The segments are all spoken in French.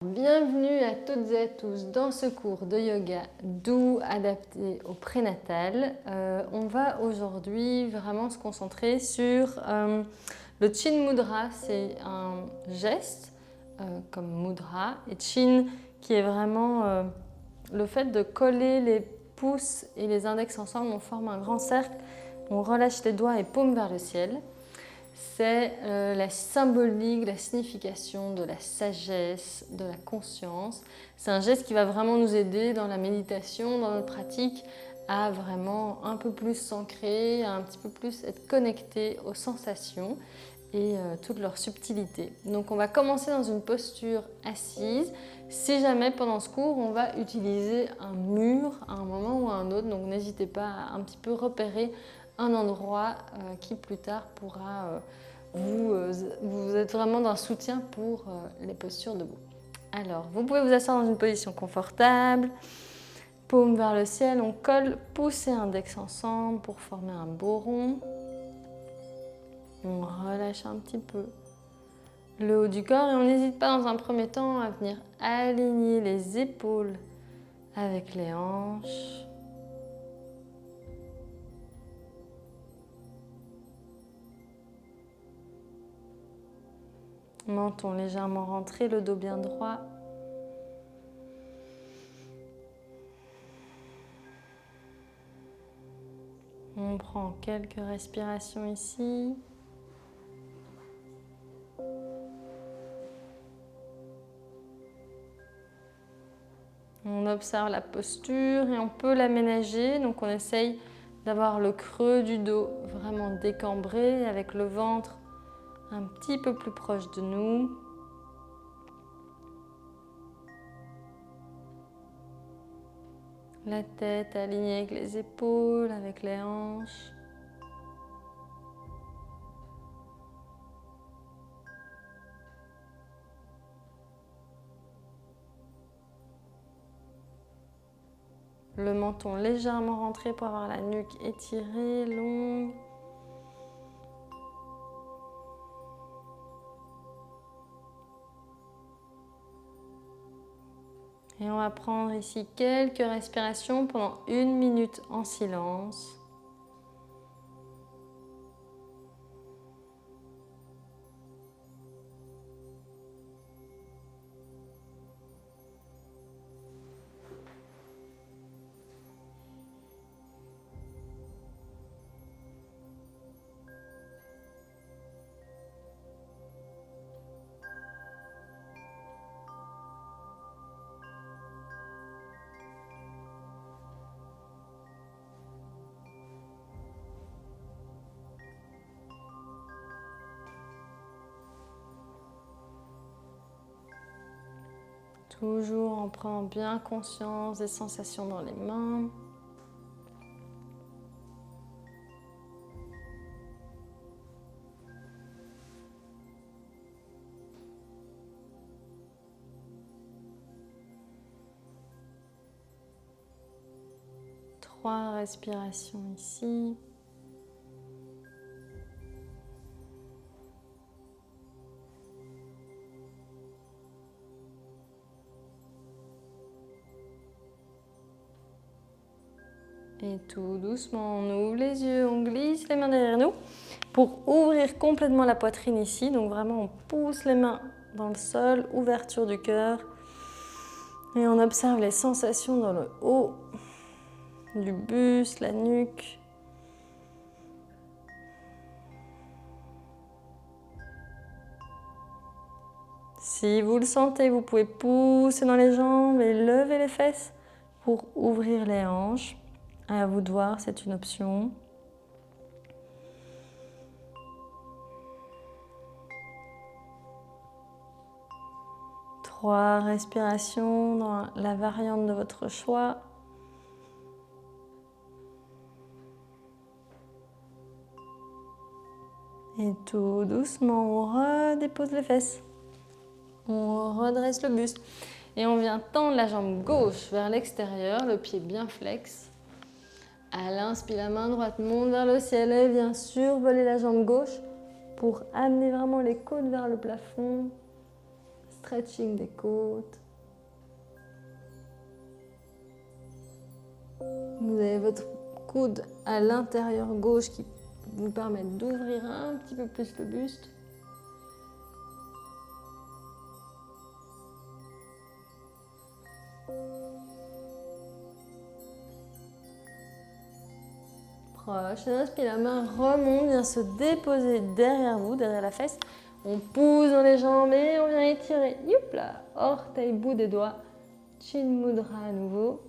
Bienvenue à toutes et à tous dans ce cours de yoga doux adapté au prénatal. On va aujourd'hui vraiment se concentrer sur le Chin Mudra. C'est un geste comme mudra et Chin qui est vraiment le fait de coller les pouces et les index ensemble. On forme un grand cercle, on relâche les doigts et paumes vers le ciel. C'est la symbolique, la signification de la sagesse, de la conscience. C'est un geste qui va vraiment nous aider dans la méditation, dans notre pratique, à vraiment un peu plus s'ancrer, à un petit peu plus être connecté aux sensations et toute leur subtilité. Donc on va commencer dans une posture assise. Si jamais pendant ce cours on va utiliser un mur à un moment ou à un autre, donc n'hésitez pas à un petit peu repérer un endroit qui plus tard pourra vous êtes vraiment d'un soutien pour les postures debout. Alors, vous pouvez vous asseoir dans une position confortable, paume vers le ciel, on colle pouce et index ensemble pour former un beau rond. On relâche un petit peu le haut du corps et on n'hésite pas dans un premier temps à venir aligner les épaules avec les hanches. Menton légèrement rentré, le dos bien droit. On prend quelques respirations ici. On observe la posture et on peut l'aménager. Donc on essaye d'avoir le creux du dos vraiment décambré avec le ventre un petit peu plus proche de nous. La tête alignée avec les épaules, avec les hanches. Le menton légèrement rentré pour avoir la nuque étirée, longue. Et on va prendre ici quelques respirations pendant 1 minute en silence. Toujours en prenant bien conscience des sensations dans les mains. Trois respirations ici. Et tout doucement, on ouvre les yeux, on glisse les mains derrière nous pour ouvrir complètement la poitrine ici. Donc vraiment, on pousse les mains dans le sol, ouverture du cœur. Et on observe les sensations dans le haut du buste, la nuque. Si vous le sentez, vous pouvez pousser dans les jambes et lever les fesses pour ouvrir les hanches. À vous de voir, c'est une option. Trois respirations dans la variante de votre choix. Et tout doucement, on redépose les fesses. On redresse le buste. Et on vient tendre la jambe gauche vers l'extérieur, le pied bien flex. À l'inspire, la main droite monte vers le ciel et vient survoler la jambe gauche pour amener vraiment les côtes vers le plafond. stretching des côtes. Vous avez votre coude à l'intérieur gauche qui vous permet d'ouvrir un petit peu plus le buste. Prochaine inspire, la main remonte, vient se déposer derrière vous, derrière la fesse. On pousse dans les jambes et on vient étirer. Youp là, orteil, bout des doigts. Chin Mudra à nouveau.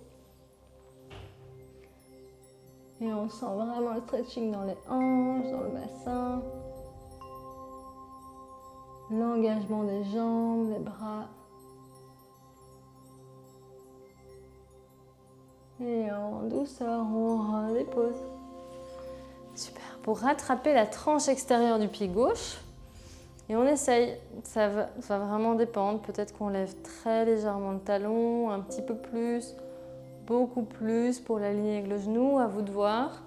Et on sent vraiment le stretching dans les hanches, dans le bassin. L'engagement des jambes, des bras. Et en douceur, on redépose. Super. Pour rattraper la tranche extérieure du pied gauche, et on essaye, ça va vraiment dépendre. Peut-être qu'on lève très légèrement le talon, un petit peu plus, beaucoup plus pour l'aligner avec le genou. À vous de voir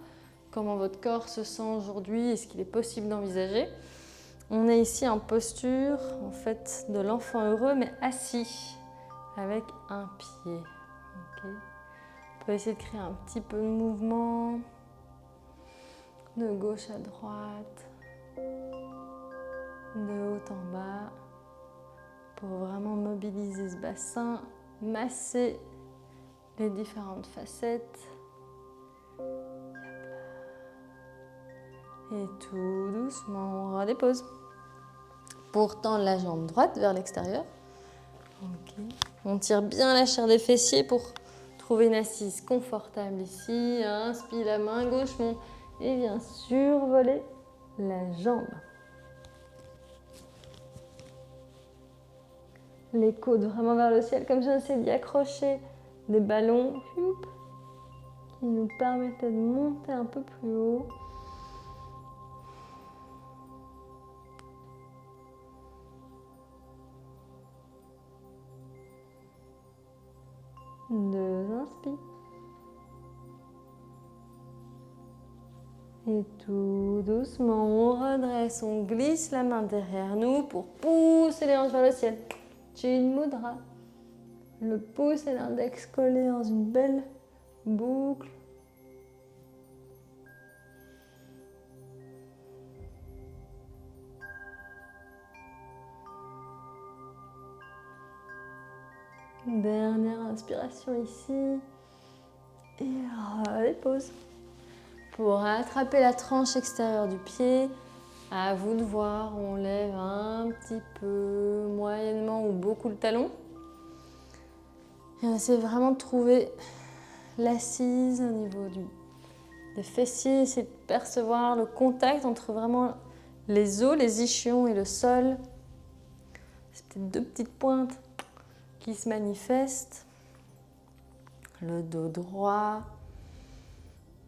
comment votre corps se sent aujourd'hui et ce qu'il est possible d'envisager. On est ici en posture en fait de l'enfant heureux, mais assis avec un pied. Okay. On peut essayer de créer un petit peu de mouvement de gauche à droite, de haut en bas, pour vraiment mobiliser ce bassin, masser les différentes facettes. Et tout doucement, on redépose. Pour tendre la jambe droite vers l'extérieur. Okay. On tire bien la chair des fessiers pour trouver une assise confortable ici. Inspire, la main gauche monte et vient survoler la jambe. Les coudes vraiment vers le ciel, comme j'essaie d'y accrocher des ballons qui nous permettaient de monter un peu plus haut. Deux inspires. Et tout doucement, on redresse, on glisse la main derrière nous pour pousser les hanches vers le ciel. Chin Mudra. Le pouce et l'index collés dans une belle boucle. Dernière inspiration ici. Et redépose. Pour attraper la tranche extérieure du pied, à vous de voir, on lève un petit peu, moyennement ou beaucoup le talon. Et on essaie vraiment de trouver l'assise au niveau des fessiers, essayer de percevoir le contact entre vraiment les os, les ischions et le sol. C'est peut-être deux petites pointes qui se manifestent. Le dos droit.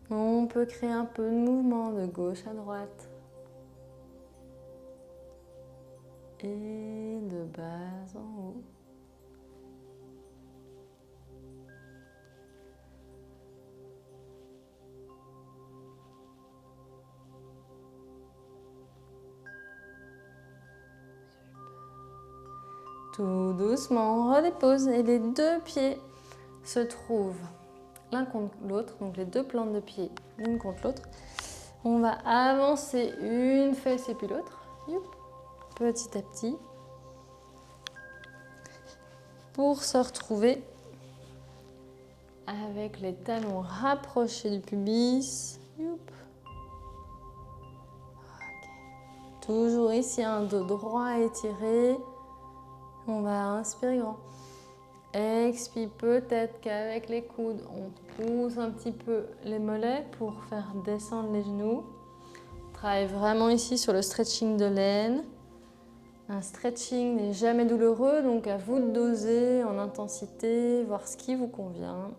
On peut créer un peu de mouvement de gauche à droite. Et de bas en haut. Tout doucement, on redépose et les deux pieds se trouvent l'un contre l'autre, donc les deux plantes de pied l'une contre l'autre. On va avancer une fesse et puis l'autre, petit à petit, pour se retrouver avec les talons rapprochés du pubis. Okay. Toujours ici un dos droit étiré. On va inspirer grand. Expire, peut-être qu'avec les coudes, on pousse un petit peu les mollets pour faire descendre les genoux. On travaille vraiment ici sur le stretching de l'aine. Un stretching n'est jamais douloureux, donc à vous de doser en intensité, voir ce qui vous convient.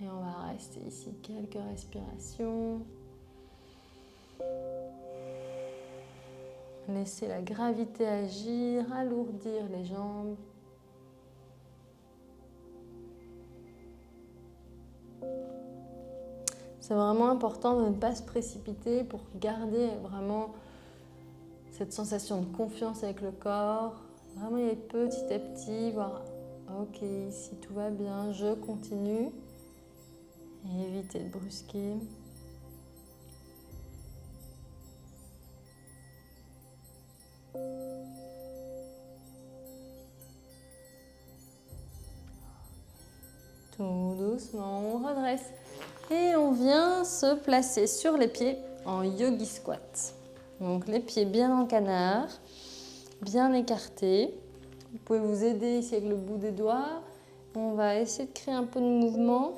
Et on va rester ici quelques respirations. Laissez la gravité agir, alourdir les jambes. C'est vraiment important de ne pas se précipiter pour garder vraiment cette sensation de confiance avec le corps. Vraiment y aller petit à petit, voir, ok, ici tout va bien, je continue. Et éviter de brusquer. Tout doucement, on redresse. Et on vient se placer sur les pieds en yogi squat. Donc les pieds bien en canard, bien écartés. Vous pouvez vous aider ici avec le bout des doigts. On va essayer de créer un peu de mouvement,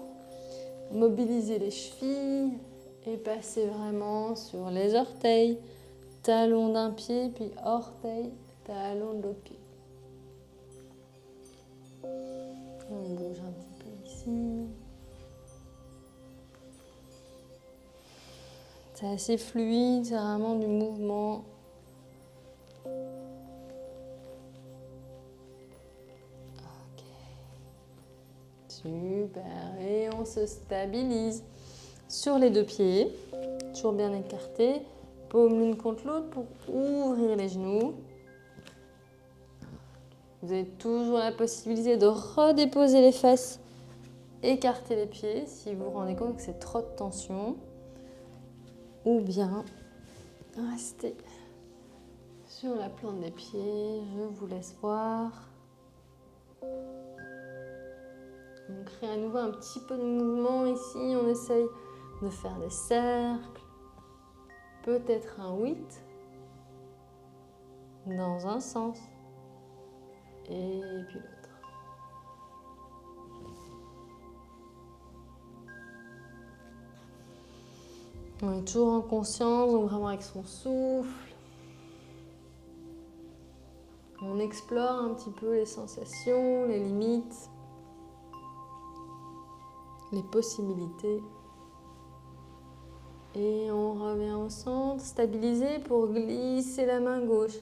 mobiliser les chevilles et passer vraiment sur les orteils, talon d'un pied, puis orteil, talon de l'autre pied. On bouge un petit peu ici. C'est assez fluide, c'est vraiment du mouvement. Ok. Super. Et on se stabilise sur les deux pieds, toujours bien écartés, paume l'une contre l'autre pour ouvrir les genoux. Vous avez toujours la possibilité de redéposer les fesses, écarter les pieds si vous vous rendez compte que c'est trop de tension. Ou bien rester sur la plante des pieds, je vous laisse voir. On crée à nouveau un petit peu de mouvement ici, on essaye de faire des cercles, peut-être un 8 dans un sens et puis l'autre. On est toujours en conscience, donc vraiment avec son souffle. On explore un petit peu les sensations, les limites, les possibilités. Et on revient au centre, stabilisé pour glisser la main gauche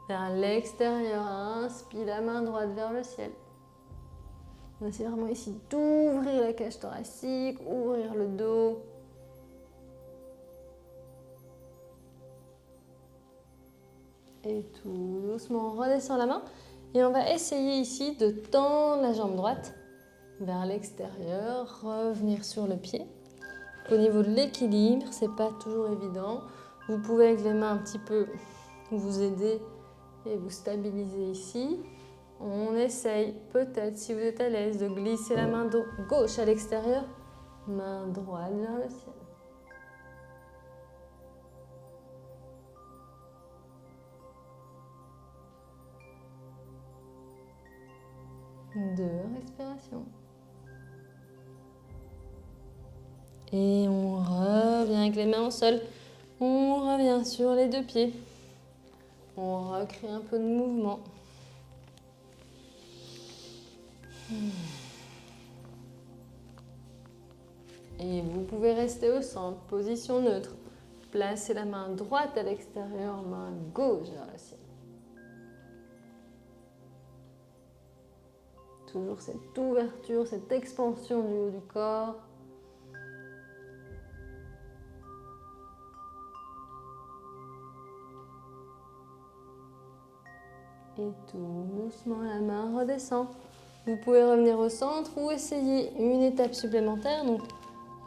vers l'extérieur. Inspire la main droite vers le ciel. On essaie vraiment ici d'ouvrir la cage thoracique, ouvrir le dos. Et tout doucement, on redescend la main. Et on va essayer ici de tendre la jambe droite vers l'extérieur, revenir sur le pied. Au niveau de l'équilibre, c'est pas toujours évident. Vous pouvez avec les mains un petit peu vous aider et vous stabiliser ici. On essaye peut-être, si vous êtes à l'aise, de glisser la main gauche à l'extérieur, main droite vers le ciel. Deux respirations. Et on revient avec les mains au sol. On revient sur les deux pieds. On recrée un peu de mouvement. Et vous pouvez rester au centre, position neutre. Placez la main droite à l'extérieur, main gauche vers le ciel. Toujours cette ouverture, cette expansion du haut du corps. Et tout doucement, la main redescend. Vous pouvez revenir au centre ou essayer une étape supplémentaire. Donc,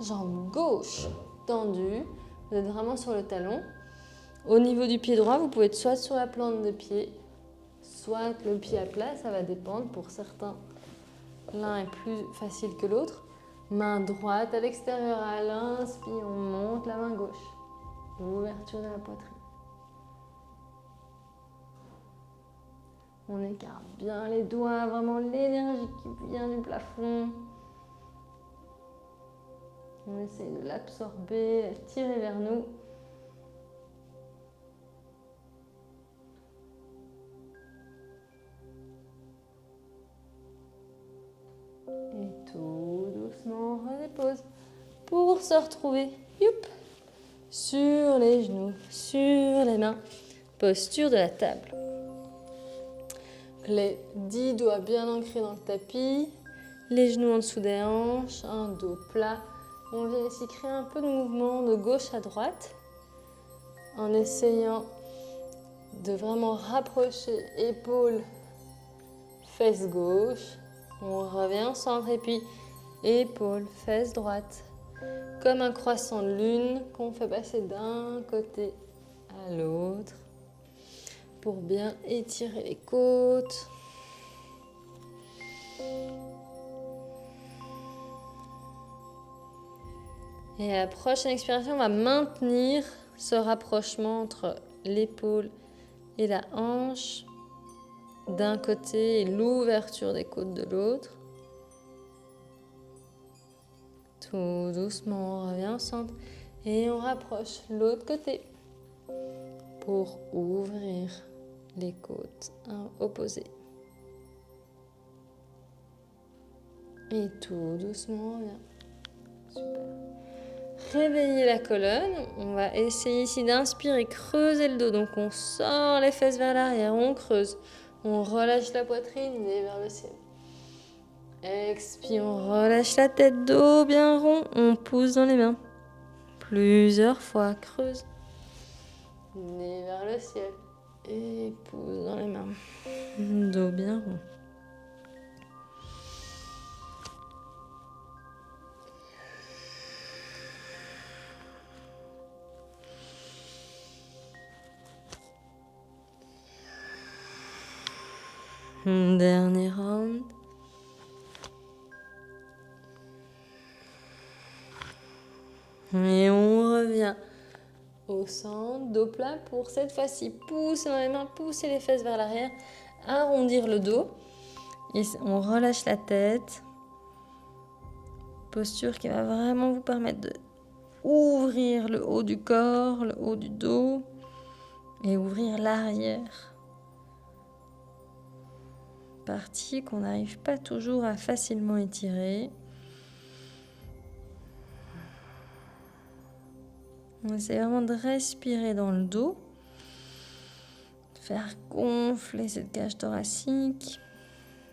jambe gauche tendue. Vous êtes vraiment sur le talon. Au niveau du pied droit, vous pouvez être soit sur la plante de pied, soit le pied à plat. Ça va dépendre. Pour certains, l'un est plus facile que l'autre. Main droite à l'extérieur. À l'inspire, on monte la main gauche. Ouverture de la poitrine. On écarte bien les doigts, vraiment l'énergie qui vient du plafond. On essaye de l'absorber, la tirer vers nous. Et tout doucement, on redépose. Pour se retrouver, youp, sur les genoux, sur les mains. Posture de la table. Les 10 doigts bien ancrés dans le tapis, les genoux en dessous des hanches, un dos plat. On vient ici créer un peu de mouvement de gauche à droite en essayant de vraiment rapprocher épaules, fesses gauche. On revient au centre et puis épaules, fesses droite. Comme un croissant de lune qu'on fait passer d'un côté à l'autre pour bien étirer les côtes. Et à la prochaine expiration, on va maintenir ce rapprochement entre l'épaule et la hanche d'un côté et l'ouverture des côtes de l'autre. Tout doucement, on revient au centre et on rapproche l'autre côté pour ouvrir les côtes opposées. Et tout doucement, on revient. Super. Réveillez la colonne. On va essayer ici d'inspirer, creuser le dos. Donc on sort les fesses vers l'arrière, on creuse. On relâche la poitrine, nez vers le ciel. Expire, on relâche la tête, dos bien rond. On pousse dans les mains. Plusieurs fois, creuse. Nez vers le ciel. Et pousse dans les mains. Dos bien rond. Dernier round. Et on revient au centre, dos plat pour cette fois-ci. Poussez dans les mains, poussez les fesses vers l'arrière, arrondir le dos. Et on relâche la tête. Posture qui va vraiment vous permettre de ouvrir le haut du corps, le haut du dos et ouvrir l'arrière. Partie qu'on n'arrive pas toujours à facilement étirer. On essaie vraiment de respirer dans le dos, de faire gonfler cette cage thoracique,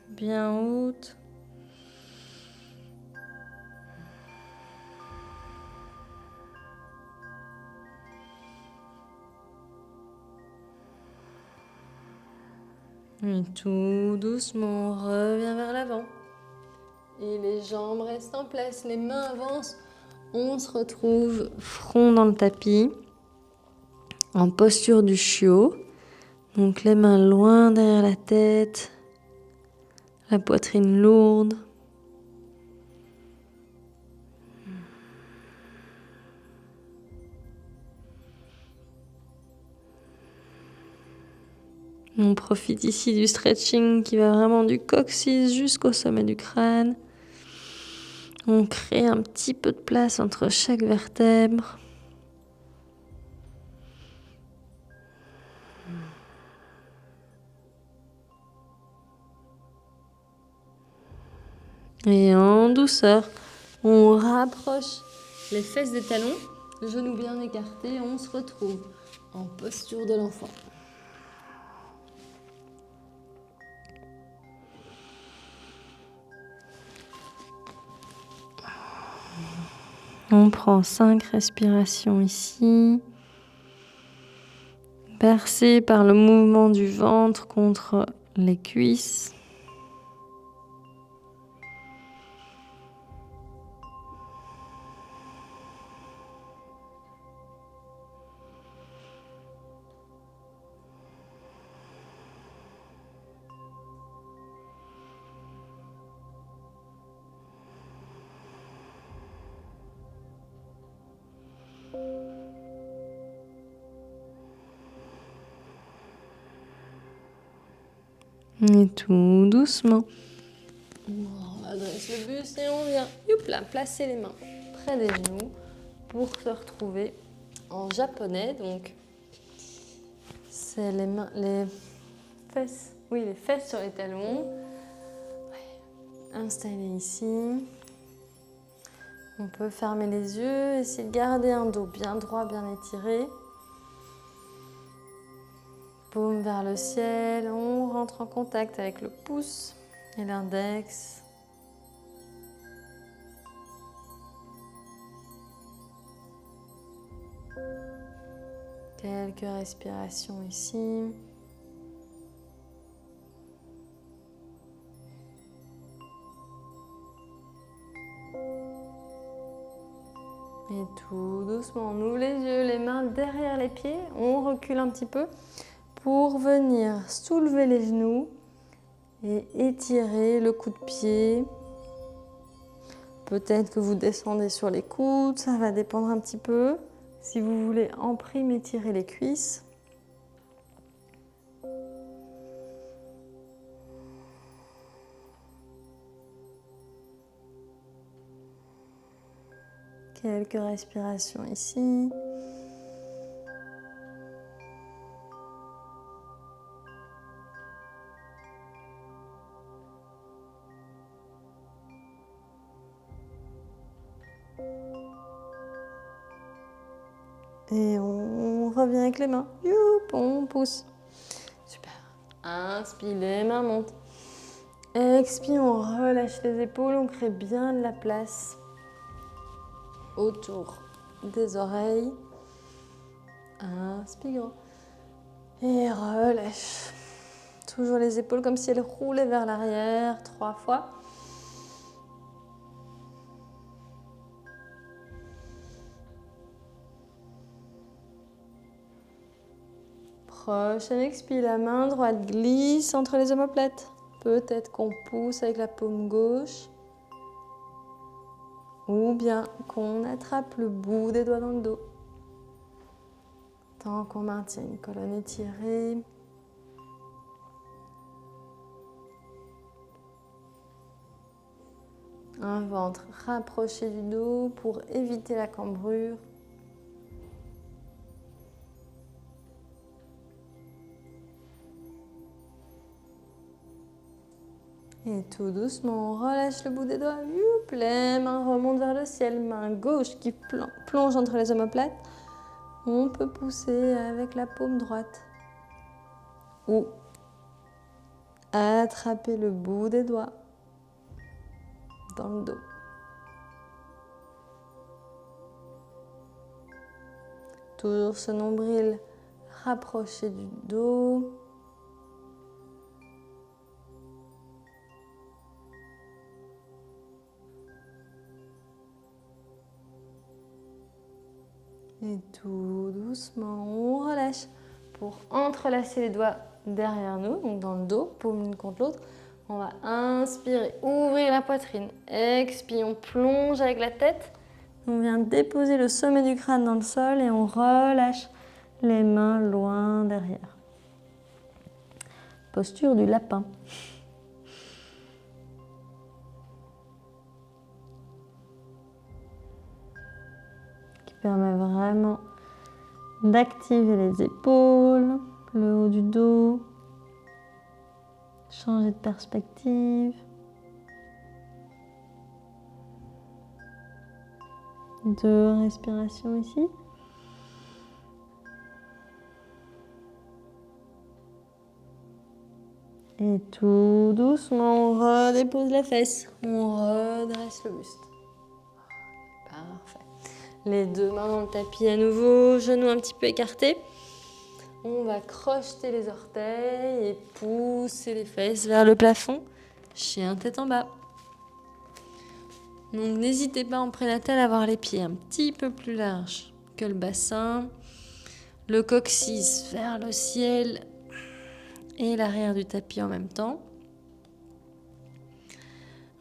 bien haute. Et tout doucement, on revient vers l'avant. Et les jambes restent en place, les mains avancent. On se retrouve front dans le tapis, en posture du chiot. Donc les mains loin derrière la tête, la poitrine lourde. On profite ici du stretching qui va vraiment du coccyx jusqu'au sommet du crâne. On crée un petit peu de place entre chaque vertèbre. Et en douceur, on rapproche les fesses des talons, genoux bien écartés, on se retrouve en posture de l'enfant. On prend 5 respirations ici, bercé par le mouvement du ventre contre les cuisses. Et tout doucement. On adresse le buste et on vient placer les mains près des genoux pour se retrouver en japonais. Donc, c'est les mains, les fesses sur les talons. Installez ici. On peut fermer les yeux, essayer de garder un dos bien droit, bien étiré. Paume vers le ciel, on rentre en contact avec le pouce et l'index. Quelques respirations ici. Et tout doucement, on ouvre les yeux, les mains derrière les pieds. On recule un petit peu pour venir soulever les genoux et étirer le coup de pied. Peut-être que vous descendez sur les coudes, ça va dépendre un petit peu. Si vous voulez en prime étirer les cuisses. Quelques respirations ici. Et on revient avec les mains. Youp, on pousse. Super. Inspire, les mains montent. Expire, on relâche les épaules, on crée bien de la place autour des oreilles. Inspire. Et relâche. Toujours les épaules comme si elles roulaient vers l'arrière 3 fois. Prochaine expire, la main droite glisse entre les omoplates. Peut-être qu'on pousse avec la paume gauche. Ou bien qu'on attrape le bout des doigts dans le dos. Tant qu'on maintient une colonne étirée. Un ventre rapproché du dos pour éviter la cambrure. Et tout doucement, on relâche le bout des doigts. Youp, les mains remontent vers le ciel. Main gauche qui plonge entre les omoplates. On peut pousser avec la paume droite. Ou attraper le bout des doigts dans le dos. Toujours ce nombril rapproché du dos. Et tout doucement, on relâche pour entrelacer les doigts derrière nous, donc dans le dos, paume l'une contre l'autre. On va inspirer, ouvrir la poitrine. Expire, on plonge avec la tête. On vient déposer le sommet du crâne dans le sol et on relâche les mains loin derrière. Posture du lapin. Permet vraiment d'activer les épaules, le haut du dos, changer de perspective. Deux respirations ici. Et tout doucement, on redépose la fesse, on redresse le buste. Parfait. Les deux mains dans le tapis à nouveau, genoux un petit peu écartés. On va crocheter les orteils et pousser les fesses vers le plafond. Chien tête en bas. Donc n'hésitez pas en prénatal à avoir les pieds un petit peu plus larges que le bassin. Le coccyx vers le ciel et l'arrière du tapis en même temps.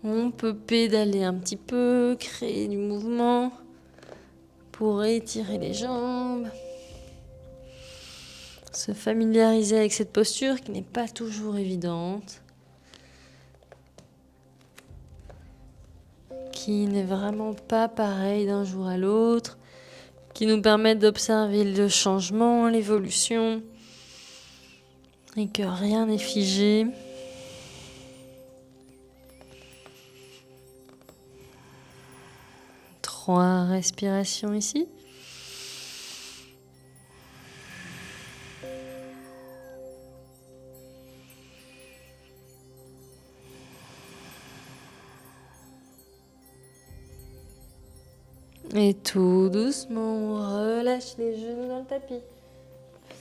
On peut pédaler un petit peu, créer du mouvement pour étirer les jambes. Se familiariser avec cette posture qui n'est pas toujours évidente. Qui n'est vraiment pas pareil d'un jour à l'autre. Qui nous permet d'observer le changement, l'évolution. Et que rien n'est figé. Trois respirations ici. Et tout doucement, on relâche les genoux dans le tapis.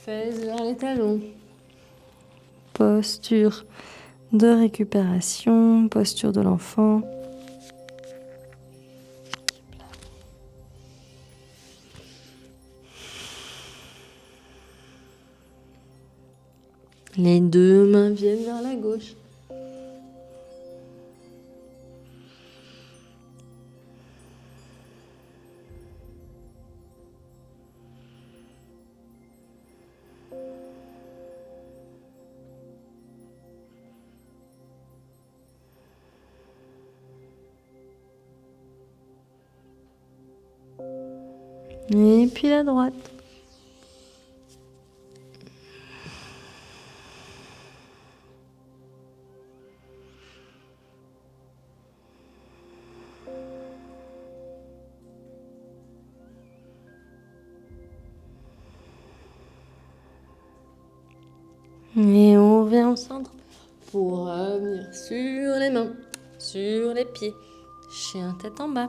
fesses vers les talons. Posture de récupération, posture de l'enfant. Les deux mains viennent vers la gauche. Et puis la droite. Et on revient au centre pour revenir sur les mains, sur les pieds. Chien tête en bas.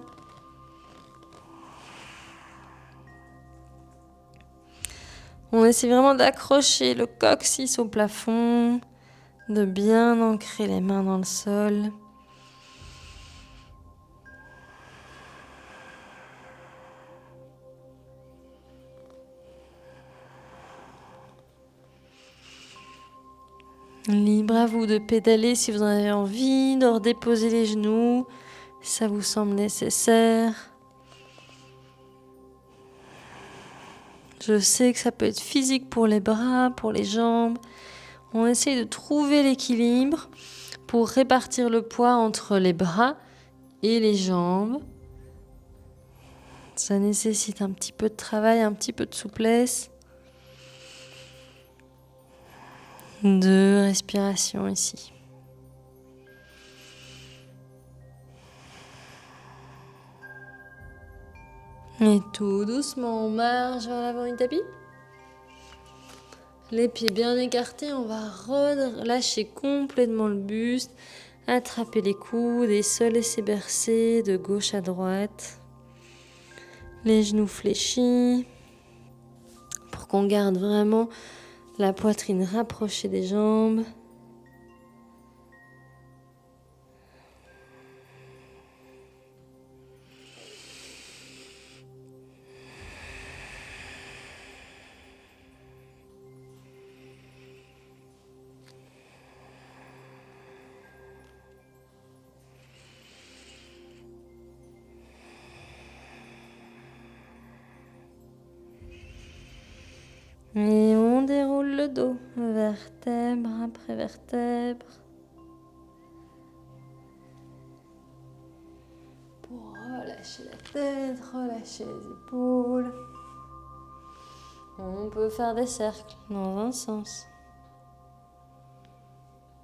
On essaie vraiment d'accrocher le coccyx au plafond, de bien ancrer les mains dans le sol. Libre à vous de pédaler si vous en avez envie, de redéposer les genoux, si ça vous semble nécessaire. Je sais que ça peut être physique pour les bras, pour les jambes. On essaie de trouver l'équilibre pour répartir le poids entre les bras et les jambes. Ça nécessite un petit peu de travail, un petit peu de souplesse. De respiration ici. Et tout doucement, on marche vers l'avant du tapis. Les pieds bien écartés, on va relâcher complètement le buste, attraper les coudes et se laisser bercer de gauche à droite. Les genoux fléchis pour qu'on garde vraiment la poitrine rapprochée des jambes. Et on déroule le dos, vertèbre après vertèbre. Pour relâcher la tête, relâcher les épaules. On peut faire des cercles dans un sens.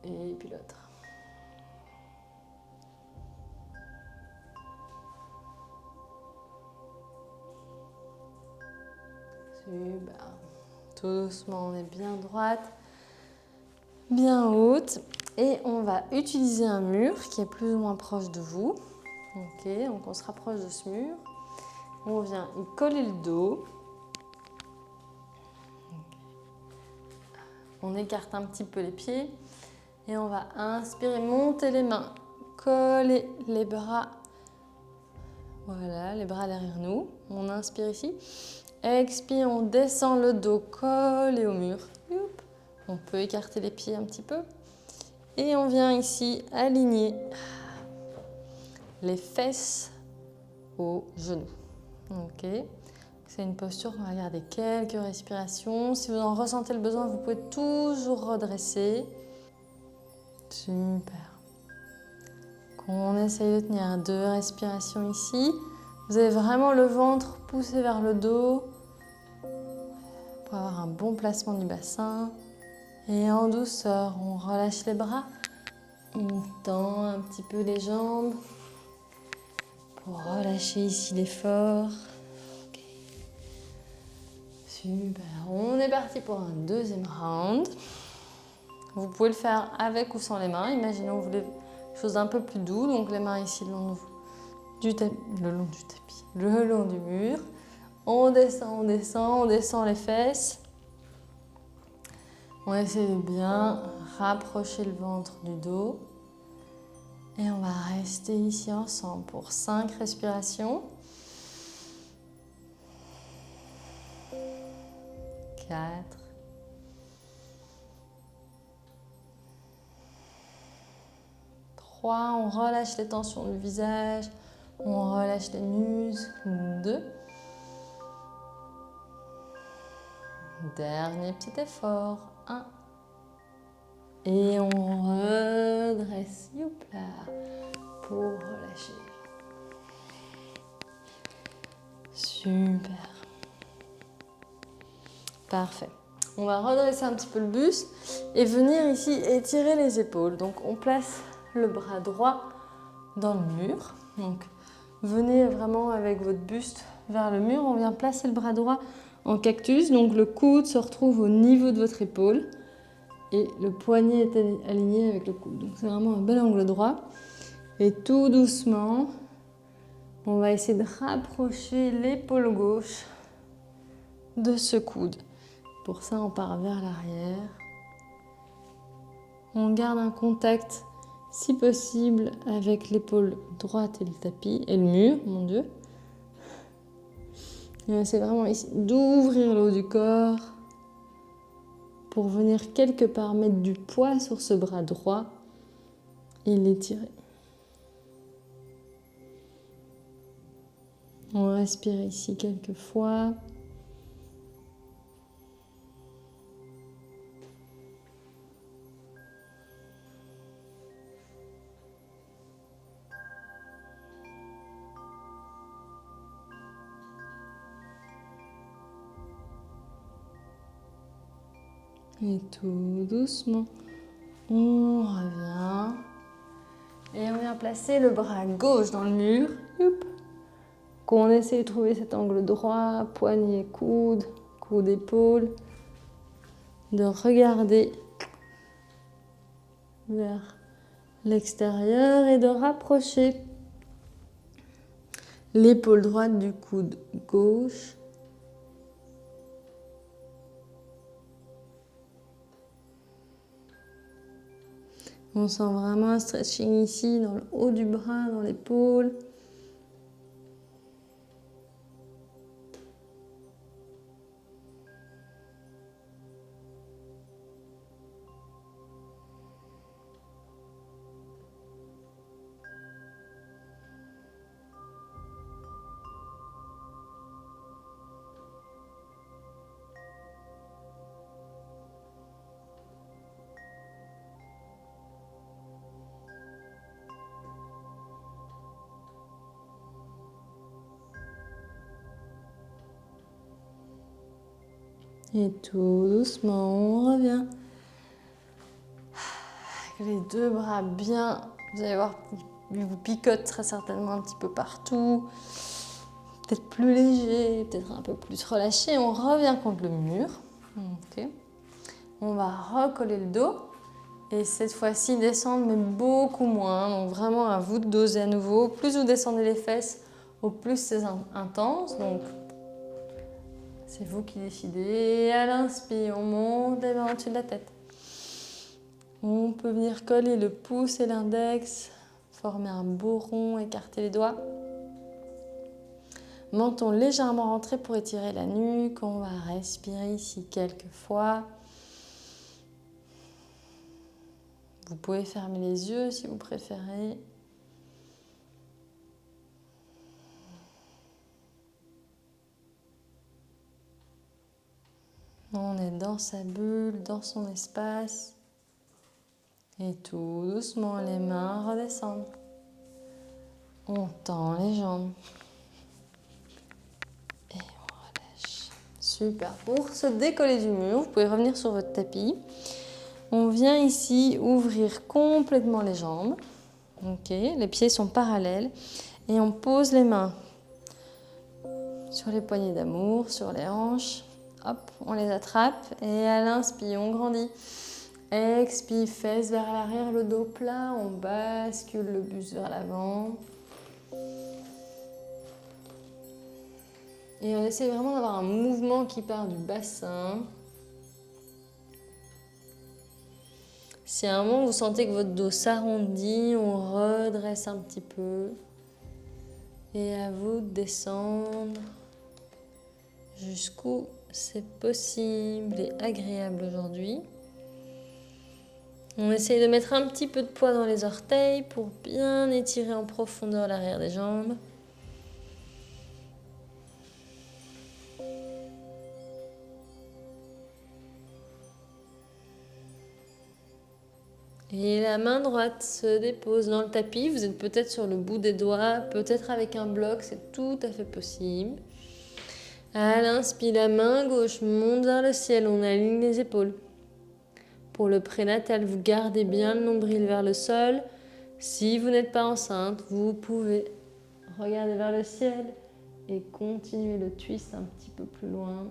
Et puis l'autre. Super. Tout doucement, on est bien droite, bien haute. Et on va utiliser un mur qui est plus ou moins proche de vous. Ok, donc on se rapproche de ce mur. On vient y coller le dos. On écarte un petit peu les pieds. Et on va inspirer, monter les mains, coller les bras. Voilà, les bras derrière nous. On inspire ici. Expire, on descend le dos collé au mur. On peut écarter les pieds un petit peu. Et on vient ici aligner les fesses aux genoux. Ok. C'est une posture qu'on va garder quelques respirations. Si vous en ressentez le besoin, vous pouvez toujours redresser. Super. On essaye de tenir 2 respirations ici. Vous avez vraiment le ventre poussé vers le dos pour avoir un bon placement du bassin. Et en douceur, on relâche les bras. On tend un petit peu les jambes pour relâcher ici l'effort. Okay. Super. On est parti pour un deuxième round. Vous pouvez le faire avec ou sans les mains. Imaginons que vous voulez quelque chose d'un peu plus doux. Donc les mains ici le long du tapis, le long du mur. On descend les fesses. On essaie de bien rapprocher le ventre du dos. Et on va rester ici ensemble pour 5 respirations. 4. 3. On relâche les tensions du visage. On relâche les muscles. 2. Dernier petit effort. 1. Et on redresse. Youpla. Pour relâcher. Super. Parfait. On va redresser un petit peu le buste et venir ici étirer les épaules. Donc on place le bras droit dans le mur. Donc venez vraiment avec votre buste vers le mur. On vient placer le bras droit en cactus. Donc le coude se retrouve au niveau de votre épaule et le poignet est aligné avec le coude. Donc c'est vraiment un bel angle droit. Et tout doucement, on va essayer de rapprocher l'épaule gauche de ce coude. Pour ça, on part vers l'arrière. On garde un contact, si possible, avec l'épaule droite et le tapis, et le mur, mon Dieu. Et on essaie vraiment ici d'ouvrir le haut du corps pour venir quelque part mettre du poids sur ce bras droit et l'étirer. On respire ici quelques fois. Et tout doucement, on revient. Et on vient placer le bras gauche dans le mur. Qu'on essaie de trouver cet angle droit, poignet, coude, coude, épaule. De regarder vers l'extérieur et de rapprocher l'épaule droite du coude gauche. On sent vraiment un stretching ici dans le haut du bras, dans l'épaule. Et tout doucement, on revient. Avec les deux bras bien, vous allez voir, il vous picote très certainement un petit peu partout. Peut-être plus léger, peut-être un peu plus relâché. On revient contre le mur. Okay. On va recoller le dos. Et cette fois-ci, descendre, mais beaucoup moins. Donc vraiment, à vous de doser à nouveau. Plus vous descendez les fesses, au plus c'est intense. Donc, c'est vous qui décidez. À l'inspire, on monte les mains au-dessus de la tête. On peut venir coller le pouce et l'index, former un beau rond, écarter les doigts. Menton légèrement rentré pour étirer la nuque. On va respirer ici quelques fois. Vous pouvez fermer les yeux si vous préférez. On est dans sa bulle, dans son espace. Et tout doucement, les mains redescendent. On tend les jambes. Et on relâche. Super. Pour se décoller du mur, vous pouvez revenir sur votre tapis. On vient ici ouvrir complètement les jambes. Ok, les pieds sont parallèles. Et on pose les mains sur les poignées d'amour, sur les hanches. Hop, on les attrape. Et à l'inspire, on grandit. Expire, fesses vers l'arrière, le dos plat. On bascule le buste vers l'avant. Et on essaie vraiment d'avoir un mouvement qui part du bassin. Si à un moment vous sentez que votre dos s'arrondit, on redresse un petit peu. Et à vous de descendre jusqu'où c'est possible et agréable aujourd'hui. On essaye de mettre un petit peu de poids dans les orteils pour bien étirer en profondeur l'arrière des jambes. Et la main droite se dépose dans le tapis. Vous êtes peut-être sur le bout des doigts, peut-être avec un bloc, c'est tout à fait possible. À l'inspire, la main gauche monte vers le ciel, on aligne les épaules. Pour le prénatal, vous gardez bien le nombril vers le sol. Si vous n'êtes pas enceinte, vous pouvez regarder vers le ciel et continuer le twist un petit peu plus loin.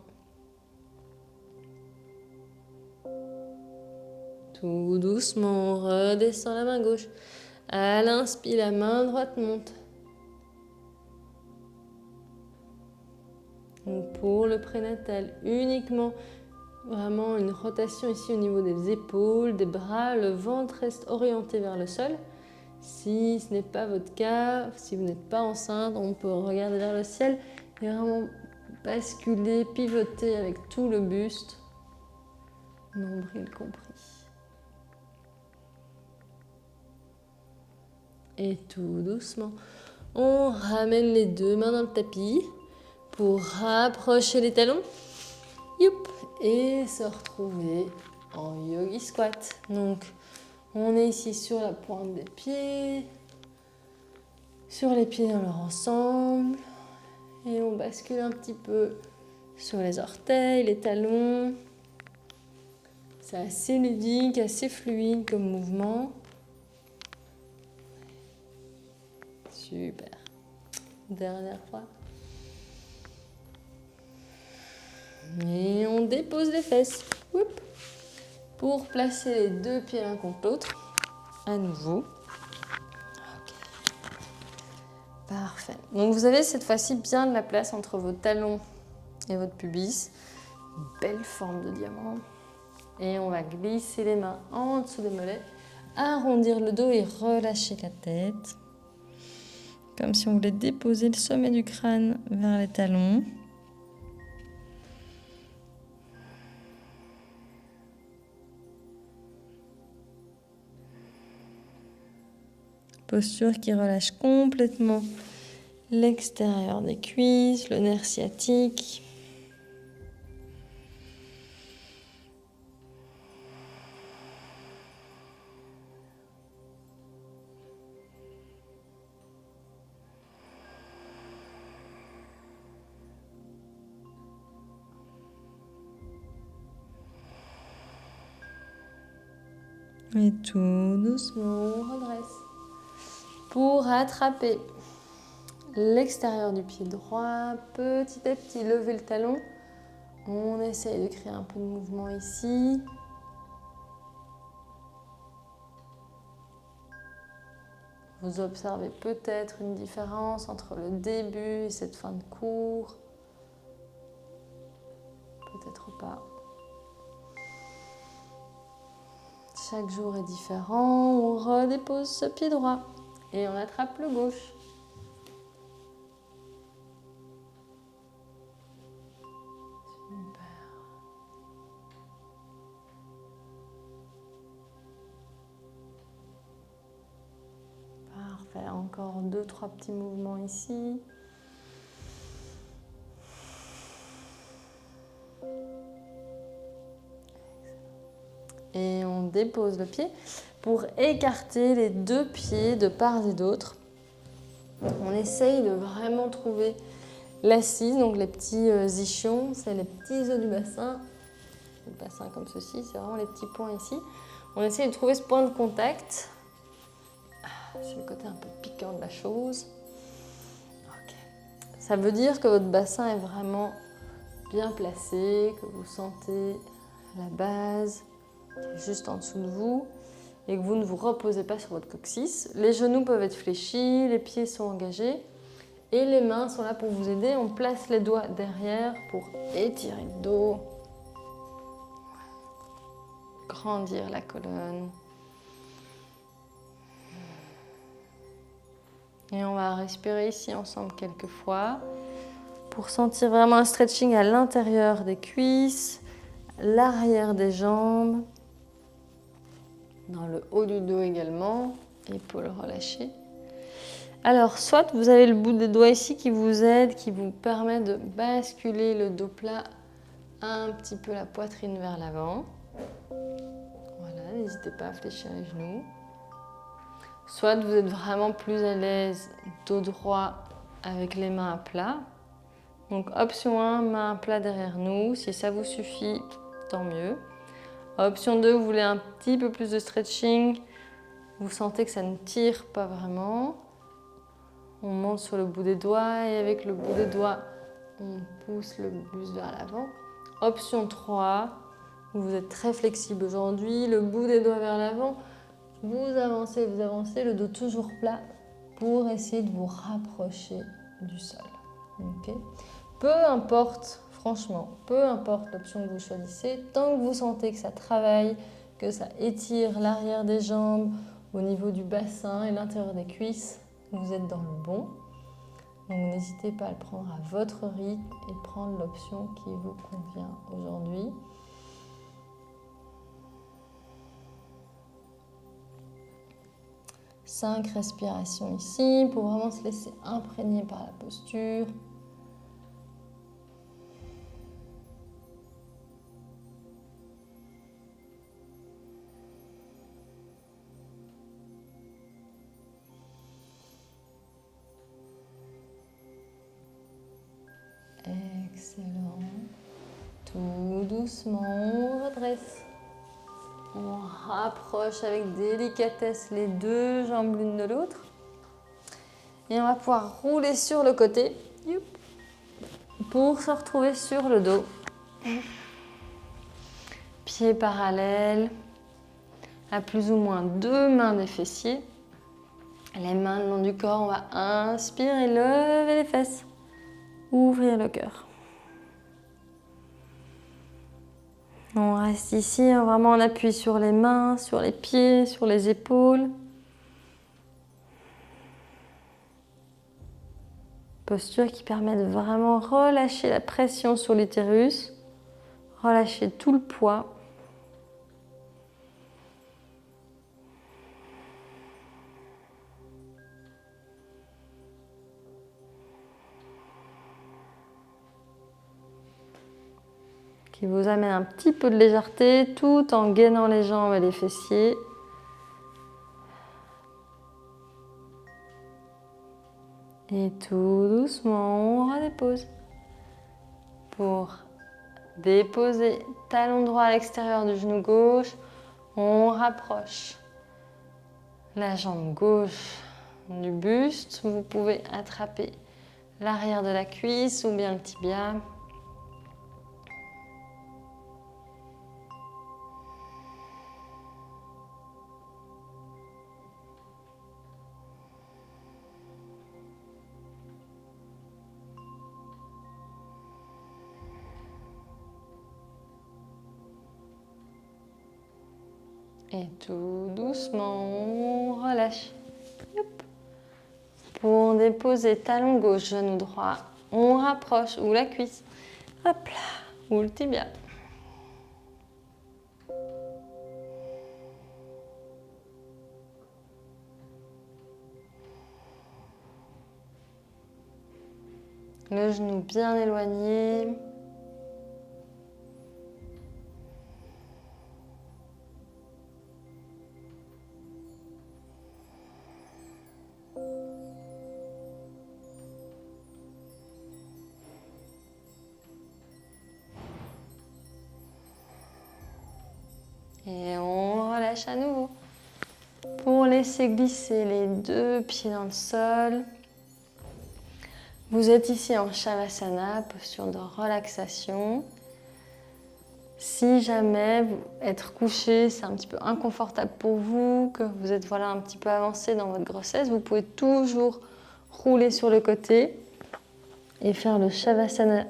Tout doucement, on redescend la main gauche. À l'inspire, la main droite monte. Donc pour le prénatal, uniquement vraiment une rotation ici au niveau des épaules, des bras, le ventre reste orienté vers le sol. Si ce n'est pas votre cas, si vous n'êtes pas enceinte, on peut regarder vers le ciel et vraiment basculer, pivoter avec tout le buste, nombril compris. Et tout doucement, on ramène les deux mains dans le tapis pour rapprocher les talons. Youp, et se retrouver en yogi squat. Donc, on est ici sur la pointe des pieds, sur les pieds dans leur ensemble, et on bascule un petit peu sur les orteils, les talons. C'est assez ludique, assez fluide comme mouvement. Super. Dernière fois. Et on dépose les fesses. Oup. Pour placer les deux pieds l'un contre l'autre. À nouveau. Okay. Parfait. Donc vous avez cette fois-ci bien de la place entre vos talons et votre pubis. Une belle forme de diamant. Et on va glisser les mains en dessous des mollets. Arrondir le dos et relâcher la tête. Comme si on voulait déposer le sommet du crâne vers les talons. Posture qui relâche complètement l'extérieur des cuisses, le nerf sciatique. Et tout doucement, on redresse. Pour attraper l'extérieur du pied droit, petit à petit, lever le talon. On essaye de créer un peu de mouvement ici. Vous observez peut-être une différence entre le début et cette fin de cours. Peut-être pas. Chaque jour est différent. On redépose ce pied droit et on attrape le gauche. Super. Parfait. Encore 2-3 petits mouvements ici. Et on dépose le pied pour écarter les deux pieds de part et d'autre. On essaye de vraiment trouver l'assise, donc les petits ischions, c'est les petits os du bassin. Le bassin comme ceci, c'est vraiment les petits points ici. On essaye de trouver ce point de contact. C'est le côté un peu piquant de la chose. Okay. Ça veut dire que votre bassin est vraiment bien placé, que vous sentez la base juste en dessous de vous et que vous ne vous reposez pas sur votre coccyx. Les genoux peuvent être fléchis, les pieds sont engagés et les mains sont là pour vous aider. On place les doigts derrière pour étirer le dos, grandir la colonne. Et on va respirer ici ensemble quelques fois pour sentir vraiment un stretching à l'intérieur des cuisses, l'arrière des jambes, dans le haut du dos également, épaules relâchées. Alors, soit vous avez le bout des doigts ici qui vous aide, qui vous permet de basculer le dos plat un petit peu la poitrine vers l'avant. Voilà, n'hésitez pas à fléchir les genoux. Soit vous êtes vraiment plus à l'aise, dos droit avec les mains à plat. Donc option 1, main à plat derrière nous. Si ça vous suffit, tant mieux. Option 2, vous voulez un petit peu plus de stretching. Vous sentez que ça ne tire pas vraiment. On monte sur le bout des doigts et avec le bout des doigts, on pousse le buste vers l'avant. Option 3, vous êtes très flexible aujourd'hui, le bout des doigts vers l'avant. Vous avancez, le dos toujours plat pour essayer de vous rapprocher du sol. Okay. Peu importe, franchement, peu importe l'option que vous choisissez, tant que vous sentez que ça travaille, que ça étire l'arrière des jambes au niveau du bassin et l'intérieur des cuisses, vous êtes dans le bon. Donc n'hésitez pas à le prendre à votre rythme et prendre l'option qui vous convient aujourd'hui. Cinq respirations ici pour vraiment se laisser imprégner par la posture. Excellent. Tout doucement, on redresse. On rapproche avec délicatesse les deux jambes l'une de l'autre. Et on va pouvoir rouler sur le côté pour se retrouver sur le dos. Pieds parallèles à plus ou moins 2 mains des fessiers. Les mains le long du corps, on va inspirer, lever les fesses, ouvrir le cœur. On reste ici, vraiment on appuie sur les mains, sur les pieds, sur les épaules. Posture qui permet de vraiment relâcher la pression sur l'utérus, relâcher tout le poids. Qui vous amène un petit peu de légèreté tout en gainant les jambes et les fessiers. Et tout doucement, on redépose. Pour déposer talon droit à l'extérieur du genou gauche, on rapproche la jambe gauche du buste. Vous pouvez attraper l'arrière de la cuisse ou bien le tibia. Et tout doucement, on relâche. Hop. Pour déposer talon gauche, genou droit, on rapproche ou la cuisse, hop là, ou le tibia. Le genou bien éloigné. Et on relâche à nouveau. Pour laisser glisser les deux pieds dans le sol. Vous êtes ici en Shavasana, posture de relaxation. Si jamais être couché, c'est un petit peu inconfortable pour vous, que vous êtes un petit peu avancé dans votre grossesse, vous pouvez toujours rouler sur le côté et faire le Shavasana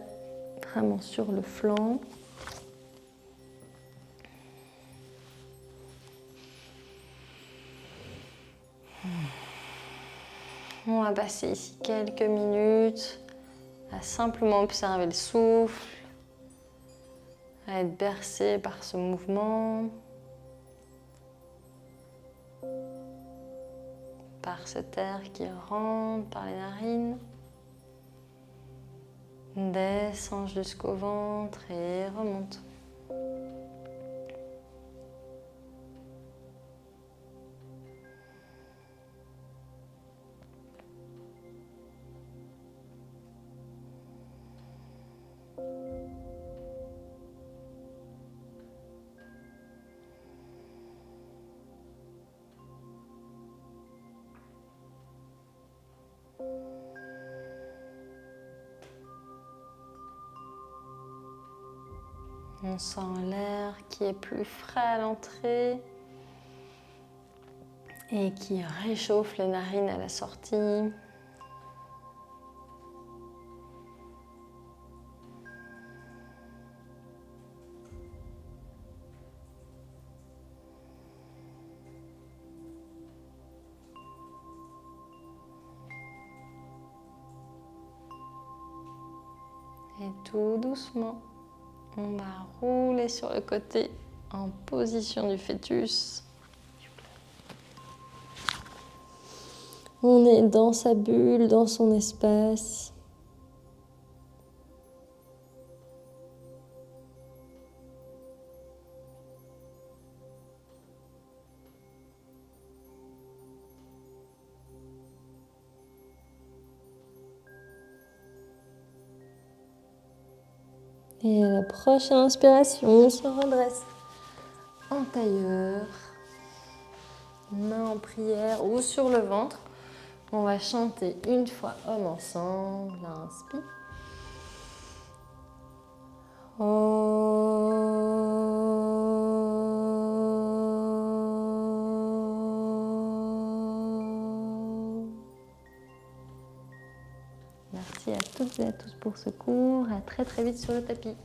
vraiment sur le flanc. On va passer ici quelques minutes à simplement observer le souffle, à être bercé par ce mouvement, par cet air qui rentre par les narines, descend jusqu'au ventre et remonte. On sent l'air qui est plus frais à l'entrée et qui réchauffe les narines à la sortie. Et tout doucement, on va rouler sur le côté en position du fœtus. On est dans sa bulle, dans son espace. Et à la prochaine inspiration, on se redresse en tailleur, main en prière ou sur le ventre. On va chanter une fois Om ensemble. Inspire. Merci à toutes et à tous pour ce cours. À très très vite sur le tapis.